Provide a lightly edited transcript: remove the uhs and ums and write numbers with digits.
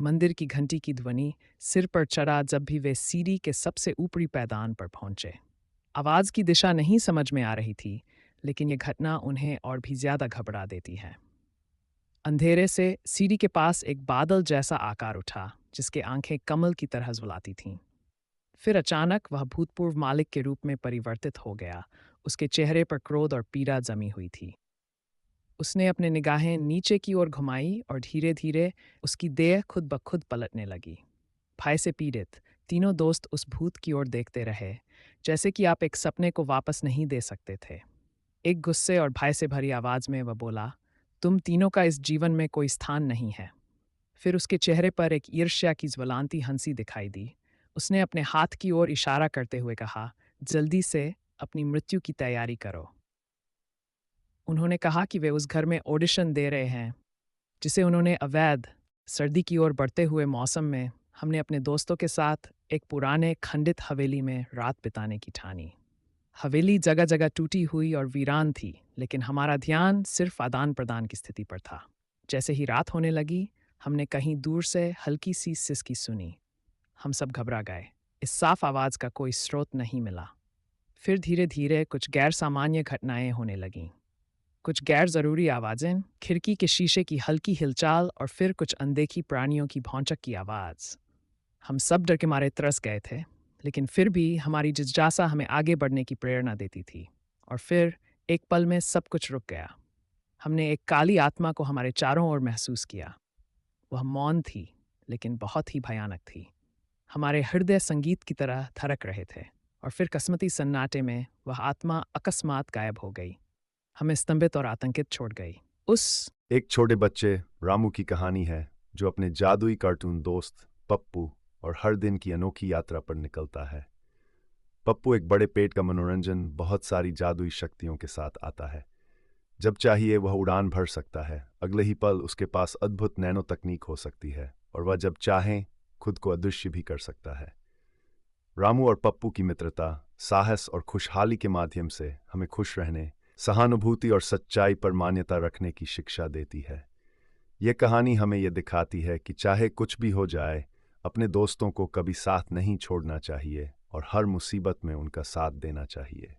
मंदिर की घंटी की ध्वनि सिर पर चढ़ा जब भी वे सीढ़ी के सबसे ऊपरी पैदान पर पहुंचे। आवाज़ की दिशा नहीं समझ में आ रही थी, लेकिन ये घटना उन्हें और भी ज्यादा घबरा देती है। अंधेरे से सीढ़ी के पास एक बादल जैसा आकार उठा, जिसके आंखें कमल की तरह झुलाती थीं। फिर अचानक वह भूतपूर्व मालिक के रूप में परिवर्तित हो गया। उसके चेहरे पर क्रोध और पीड़ा जमी हुई थी। उसने अपने निगाहें नीचे की ओर घुमाई और धीरे धीरे उसकी देह खुद ब खुद पलटने लगी। भय से पीड़ित तीनों दोस्त उस भूत की ओर देखते रहे, जैसे कि आप एक सपने को वापस नहीं दे सकते थे। एक गुस्से और भय से भरी आवाज में वह बोला, तुम तीनों का इस जीवन में कोई स्थान नहीं है। फिर उसके चेहरे पर एक ईर्ष्या की ज्वलांती हंसी दिखाई दी। उसने अपने हाथ की ओर इशारा करते हुए कहा, जल्दी से अपनी मृत्यु की तैयारी करो। उन्होंने कहा कि वे उस घर में ऑडिशन दे रहे हैं, जिसे उन्होंने अवैध सर्दी की ओर बढ़ते हुए मौसम में हमने अपने दोस्तों के साथ एक पुराने खंडित हवेली में रात बिताने की ठानी। हवेली जगह जगह टूटी हुई और वीरान थी, लेकिन हमारा ध्यान सिर्फ आदान प्रदान की स्थिति पर था। जैसे ही रात होने लगी, हमने कहीं दूर से हल्की सी सिसकी सुनी। हम सब घबरा गए। इस साफ आवाज का कोई स्रोत नहीं मिला। फिर धीरे धीरे कुछ गैर सामान्य घटनाएं होने लगीं। कुछ गैर जरूरी आवाजें, खिड़की के शीशे की हल्की हिलचाल और फिर कुछ अनदेखी प्राणियों की भौंचक की आवाज। हम सब डर के मारे तरस गए थे, लेकिन फिर भी हमारी जिज्ञासा हमें आगे बढ़ने की प्रेरणा देती थी। और फिर एक पल में सब कुछ रुक गया। हमने एक काली आत्मा को हमारे चारों ओर महसूस किया। वह मौन थी, लेकिन बहुत ही भयानक थी। हमारे हृदय संगीत की तरह धड़क रहे थे। और फिर कसमती सन्नाटे में वह आत्मा अकस्मात गायब हो गई। हमें स्तंभित और आतंकित छोड़ गई। उस एक छोटे बच्चे रामू की कहानी है, जो अपने जादुई कार्टून दोस्त पप्पू और हर दिन की अनोखी यात्रा पर निकलता है। पप्पू एक बड़े पेट का मनोरंजन बहुत सारी जादुई शक्तियों के साथ आता है। जब चाहिए वह उड़ान भर सकता है, अगले ही पल उसके पास अद्भुत नैनो तकनीक हो सकती है और वह जब चाहे खुद को अदृश्य भी कर सकता है। रामू और पप्पू की मित्रता, साहस और खुशहाली के माध्यम से हमें खुश रहने, सहानुभूति और सच्चाई पर मान्यता रखने की शिक्षा देती है। यह कहानी हमें यह दिखाती है कि चाहे कुछ भी हो जाए, अपने दोस्तों को कभी साथ नहीं छोड़ना चाहिए और हर मुसीबत में उनका साथ देना चाहिए।